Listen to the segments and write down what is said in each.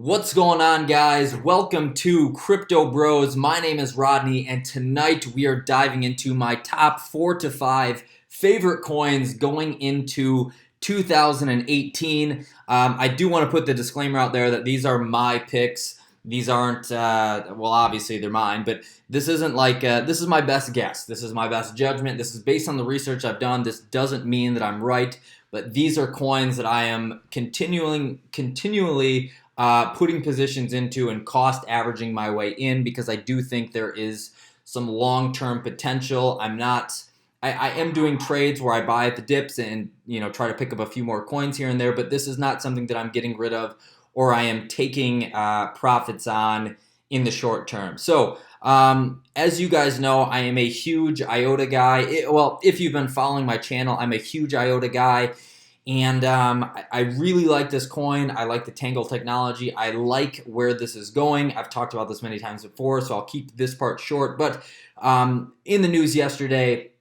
What's going on, guys? Welcome to Crypto Bros. My name is Rodney, and tonight we are diving into my top 4 to 5 favorite coins going into 2018. I do want to put the disclaimer out there that these are my picks. These aren't, well, obviously they're mine, but this isn't like, this is my best guess. This is my best judgment. This is based on the research I've done. This doesn't mean that I'm right, but these are coins that I am continually putting positions into and cost averaging my way in because I do think there is some long-term potential. I am doing trades where I buy at the dips and try to pick up a few more coins here and there, but this is not something that I'm getting rid of or I am taking profits on in the short term. So as you guys know, I am a huge Iota guy. If you've been following my channel, I'm a huge Iota guy. And I really like this coin. I like the Tangle technology. I like where this is going. I've talked about this many times before, so I'll keep this part short. But in the news yesterday,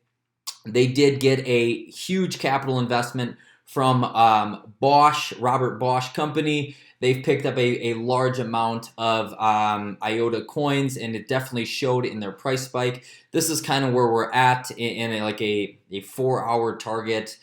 they did get a huge capital investment from Robert Bosch Company. They've picked up a large amount of Iota coins, and it definitely showed in their price spike. This is kind of where we're at in a 4-hour target.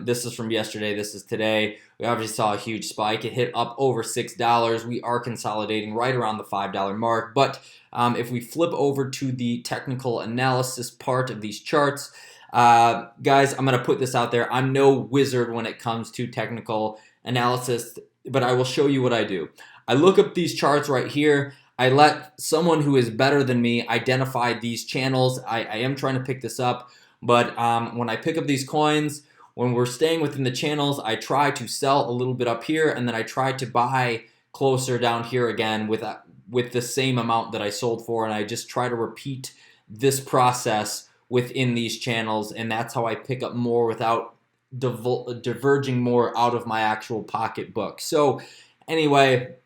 This is from yesterday. This is today. We obviously saw a huge spike. It hit up over $6. We are consolidating right around the $5 mark. But if we flip over to the technical analysis part of these charts, guys, I'm going to put this out there. I'm no wizard when it comes to technical analysis, but I will show you what I do. I look up these charts right here. I let someone who is better than me identify these channels. I am trying to pick this up, but when I pick up these coins, when we're staying within the channels, I try to sell a little bit up here, and then I try to buy closer down here again with the same amount that I sold for, and I just try to repeat this process within these channels, and that's how I pick up more without diverging more out of my actual pocketbook. So anyway,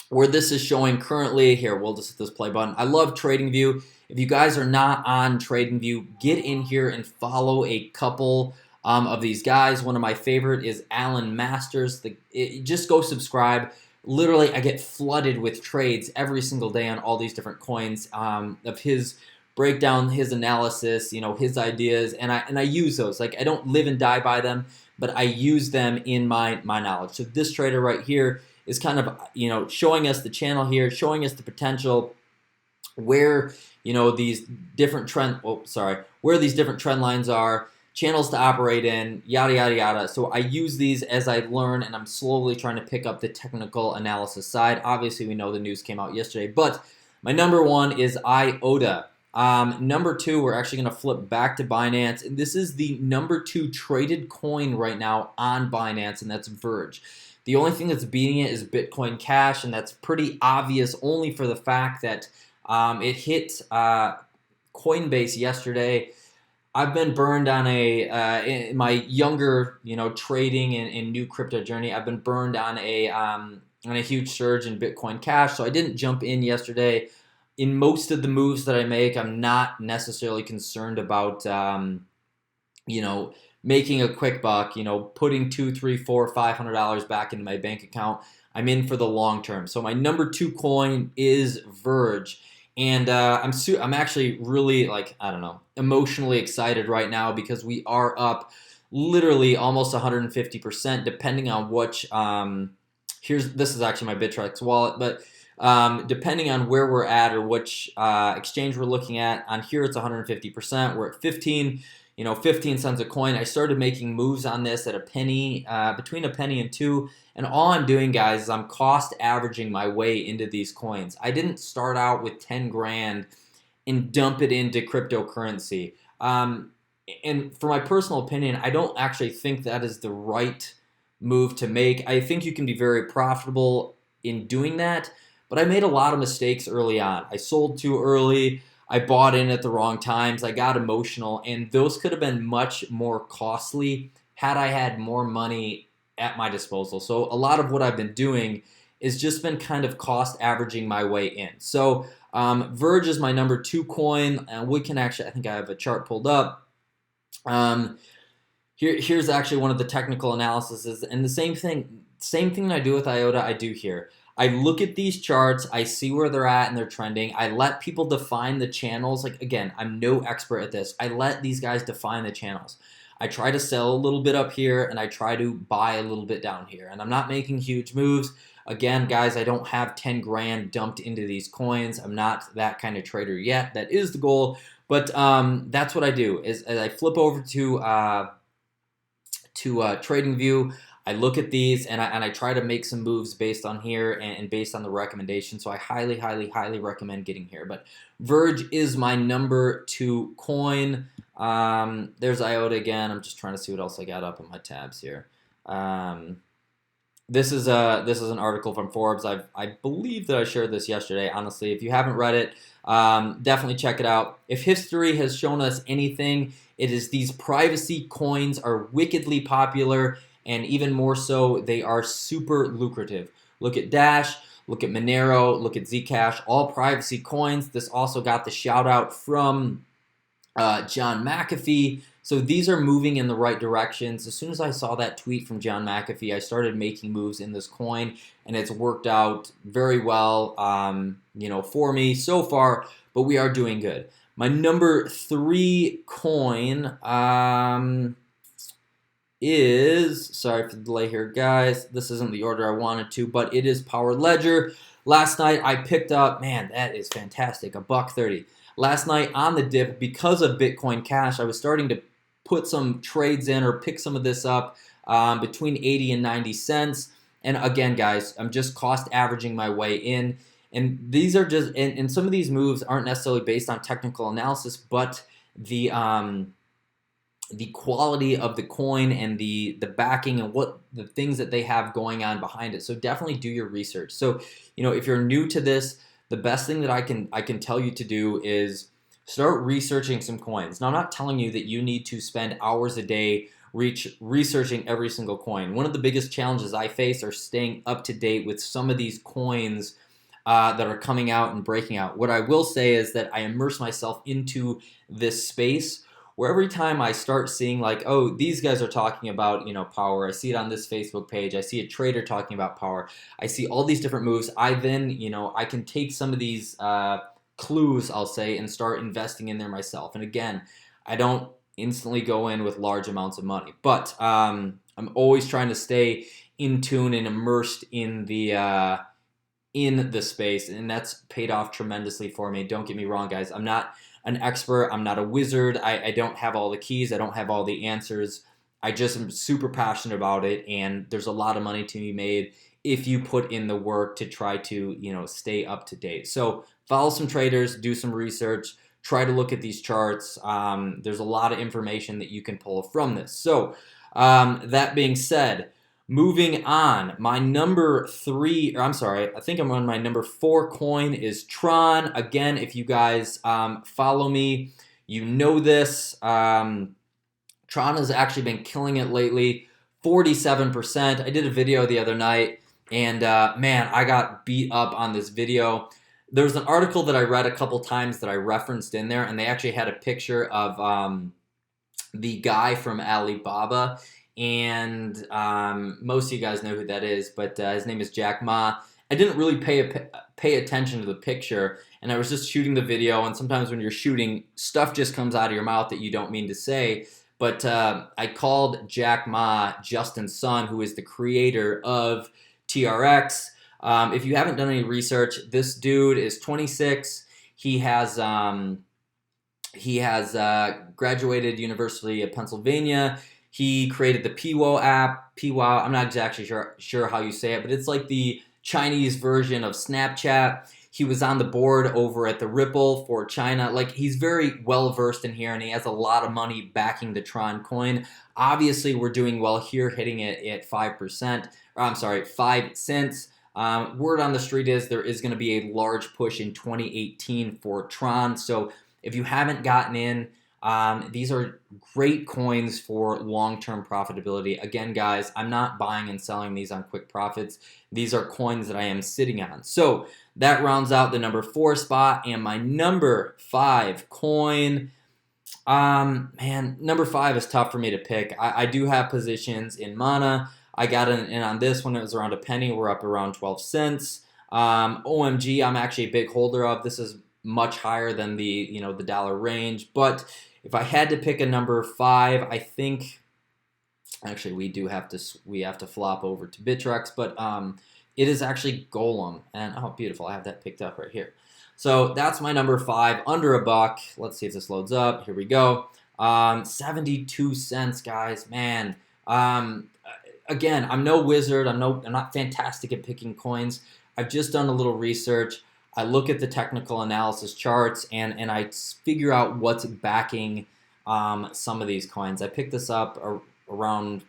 where this is showing currently, here, we'll just hit this play button. I love TradingView. If you guys are not on TradingView, get in here and follow a couple of these guys. One of my favorite is Alan Masters. Just go subscribe. Literally, I get flooded with trades every single day on all these different coins of his breakdown, his analysis, his ideas, and I use those. Like, I don't live and die by them, but I use them in my knowledge. So this trader right here is kind of showing us the channel here, showing us the potential where these different trend lines are, channels to operate in, yada yada yada. So I use these as I learn, and I'm slowly trying to pick up the technical analysis side. Obviously, we know the news came out yesterday, but my number one is Iota. Number two, we're actually going to flip back to Binance, and this is the number 2 traded coin right now on Binance, and that's Virg. The only thing that's beating it is Bitcoin Cash, and that's pretty obvious only for the fact that it hit Coinbase yesterday. I've been burned on in my younger, trading and new crypto journey. I've been burned on a huge surge in Bitcoin Cash, so I didn't jump in yesterday. In most of the moves that I make, I'm not necessarily concerned about, making a quick buck. Putting $200, $300, $400, $500 back into my bank account. I'm in for the long term. So my number 2 coin is Verge. And I'm actually really, emotionally excited right now because we are up literally almost 150% depending on which, this is actually my Bittrex wallet, but depending on where we're at or which exchange we're looking at, on here it's 150%. We're at 15 cents a coin. I started making moves on this at a penny, between a penny and 2. And all I'm doing, guys, is I'm cost averaging my way into these coins. I didn't start out with 10 grand and dump it into cryptocurrency. And for my personal opinion, I don't actually think that is the right move to make. I think you can be very profitable in doing that, but I made a lot of mistakes early on. I sold too early. I bought in at the wrong times. I got emotional, and those could have been much more costly had I had more money at my disposal. So a lot of what I've been doing is just been kind of cost averaging my way in. So Verge is my number 2 coin, and we can actually, I think I have a chart pulled up. Here's actually one of the technical analyses, and the same thing I do with Iota, I do here. I look at these charts, I see where they're at and they're trending. I let people define the channels. Like, again, I'm no expert at this. I let these guys define the channels. I try to sell a little bit up here and I try to buy a little bit down here. And I'm not making huge moves. Again, guys, I don't have 10 grand dumped into these coins. I'm not that kind of trader yet. That is the goal. But that's what I do is as I flip over to TradingView. I look at these and I try to make some moves based on here and based on the recommendation. So I highly, highly, highly recommend getting here. But Verge is my number 2 coin. There's Iota again. I'm just trying to see what else I got up in my tabs here. This is an article from Forbes. I believe that I shared this yesterday. Honestly, if you haven't read it, definitely check it out. If history has shown us anything, it is these privacy coins are wickedly popular. And even more so, they are super lucrative. Look at Dash, look at Monero, look at Zcash, all privacy coins. This also got the shout out from John McAfee. So these are moving in the right directions. As soon as I saw that tweet from John McAfee, I started making moves in this coin, and it's worked out very well, for me so far. But we are doing good. My number 3 coin. Is, sorry for the delay here, guys. This isn't the order I wanted to, but it is Power Ledger. Last night I picked up, man, that is fantastic, $1.30. Last night on the dip, because of Bitcoin Cash, I was starting to put some trades in or pick some of this up between 80 and 90 cents. And again, guys, I'm just cost averaging my way in. And these are just, and some of these moves aren't necessarily based on technical analysis, but the quality of the coin and the backing and what the things that they have going on behind it. So definitely do your research. So, if you're new to this, the best thing that I can tell you to do is start researching some coins. Now, I'm not telling you that you need to spend hours a day researching every single coin. One of the biggest challenges I face are staying up to date with some of these coins that are coming out and breaking out. What I will say is that I immerse myself into this space where every time I start seeing like, oh, these guys are talking about, power. I see it on this Facebook page. I see a trader talking about power. I see all these different moves. I then, I can take some of these clues, I'll say, and start investing in there myself. And again, I don't instantly go in with large amounts of money, but I'm always trying to stay in tune and immersed in the space, and that's paid off tremendously for me. Don't get me wrong, guys. I'm not an expert. I'm not a wizard. I don't have all the keys. I don't have all the answers. I just am super passionate about it, and there's a lot of money to be made if you put in the work to try to, stay up to date. So follow some traders, do some research, try to look at these charts. There's a lot of information that you can pull from this. So that being said, moving on, my number 3, or I'm sorry, I think I'm on my number 4 coin is Tron. Again, if you guys follow me, you know this. Tron has actually been killing it lately, 47%. I did a video the other night, and man, I got beat up on this video. There was an article that I read a couple times that I referenced in there, and they actually had a picture of the guy from Alibaba. And most of you guys know who that is, but his name is Jack Ma. I didn't really pay attention to the picture, and I was just shooting the video, and sometimes when you're shooting, stuff just comes out of your mouth that you don't mean to say. But I called Jack Ma Justin's son, who is the creator of TRX. If you haven't done any research, this dude is 26. He has graduated University of Pennsylvania. He created the Piwo app. Piwo, I'm not exactly sure how you say it, but it's like the Chinese version of Snapchat. He was on the board over at the Ripple for China. Like, he's very well versed in here, and he has a lot of money backing the Tron coin. Obviously, we're doing well here, hitting it at 5%. Or, I'm sorry, 5 cents. Word on the street is there is going to be a large push in 2018 for Tron. So if you haven't gotten in, these are great coins for long-term profitability. Again, guys, I'm not buying and selling these on quick profits. These are coins that I am sitting on. So that rounds out the number 4 spot, and my number 5 coin. Man, number 5 is tough for me to pick. I do have positions in Mana. I got in on this one. It was around a penny. We're up around 12 cents. OMG, I'm actually a big holder of. This is much higher than the the dollar range. But if I had to pick a number 5, I think actually we have to flop over to Bittrex, but it is actually Golem. And oh, beautiful! I have that picked up right here. So that's my number 5, under a buck. Let's see if this loads up. Here we go. 72 cents, guys. Man. Again, I'm no wizard. I'm not fantastic at picking coins. I've just done a little research. I look at the technical analysis charts and I figure out what's backing some of these coins. I picked this up around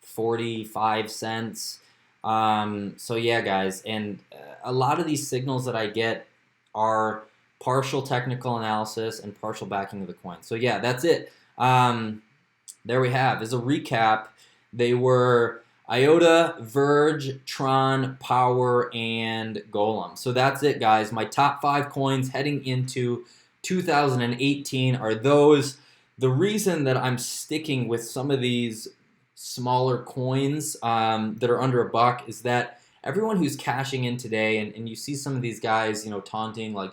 45 cents. So yeah, guys, and a lot of these signals that I get are partial technical analysis and partial backing of the coin. So yeah, that's it. There we have. As a recap, they were Iota, Verge, Tron, Power, and Golem. So that's it, guys. My top 5 coins heading into 2018 are those. The reason that I'm sticking with some of these smaller coins that are under a buck is that everyone who's cashing in today, and you see some of these guys, taunting like,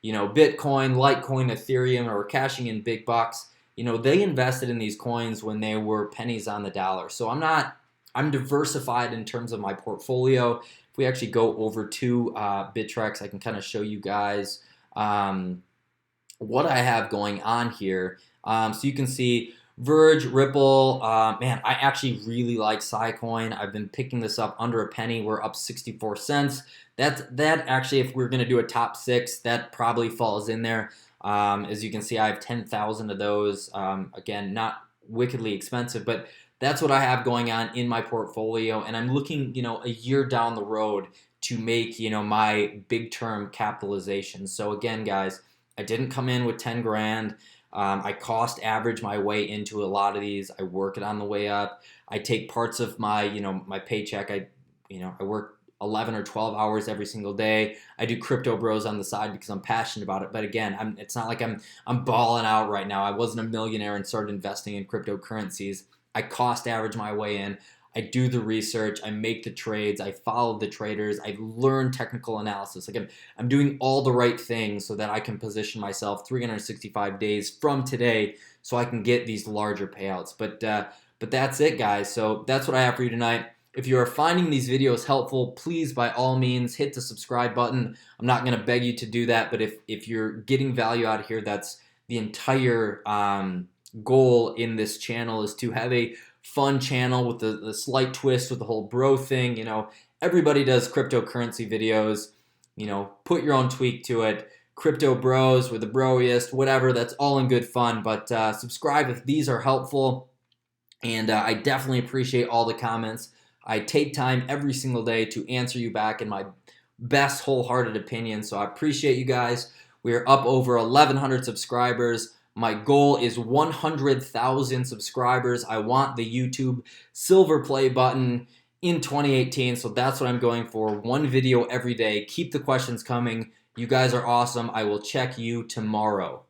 Bitcoin, Litecoin, Ethereum, or cashing in big bucks. They invested in these coins when they were pennies on the dollar. So I'm diversified in terms of my portfolio. If we actually go over to Bittrex, I can kind of show you guys what I have going on here. So you can see Verge, Ripple. Man, I actually really like Siacoin. I've been picking this up under a penny. We're up 64 cents. That actually, if we're going to do a top 6, that probably falls in there. As you can see, I have 10,000 of those. Again, not wickedly expensive, but that's what I have going on in my portfolio. And I'm looking, a year down the road to make, my big term capitalization. So again, guys, I didn't come in with 10 grand. I cost average my way into a lot of these. I work it on the way up. I take parts of my, my paycheck. I work 11 or 12 hours every single day. I do crypto bros on the side because I'm passionate about it. But again, it's not like I'm balling out right now. I wasn't a millionaire and started investing in cryptocurrencies. I cost average my way in. I do the research. I make the trades. I follow the traders. I learn technical analysis. Like I'm doing all the right things so that I can position myself 365 days from today so I can get these larger payouts. But that's it, guys. So that's what I have for you tonight. If you are finding these videos helpful, please, by all means, hit the subscribe button. I'm not going to beg you to do that, but if you're getting value out of here, that's the entire goal in this channel, is to have a fun channel with the slight twist with the whole bro thing. Everybody does cryptocurrency videos. Put your own tweak to it. Crypto bros, we're the broiest, whatever. That's all in good fun. But subscribe if these are helpful. And I definitely appreciate all the comments. I take time every single day to answer you back in my best wholehearted opinion. So I appreciate you guys. We are up over 1,100 subscribers. My goal is 100,000 subscribers. I want the YouTube silver play button in 2018. So that's what I'm going for. One video every day. Keep the questions coming. You guys are awesome. I will check you tomorrow.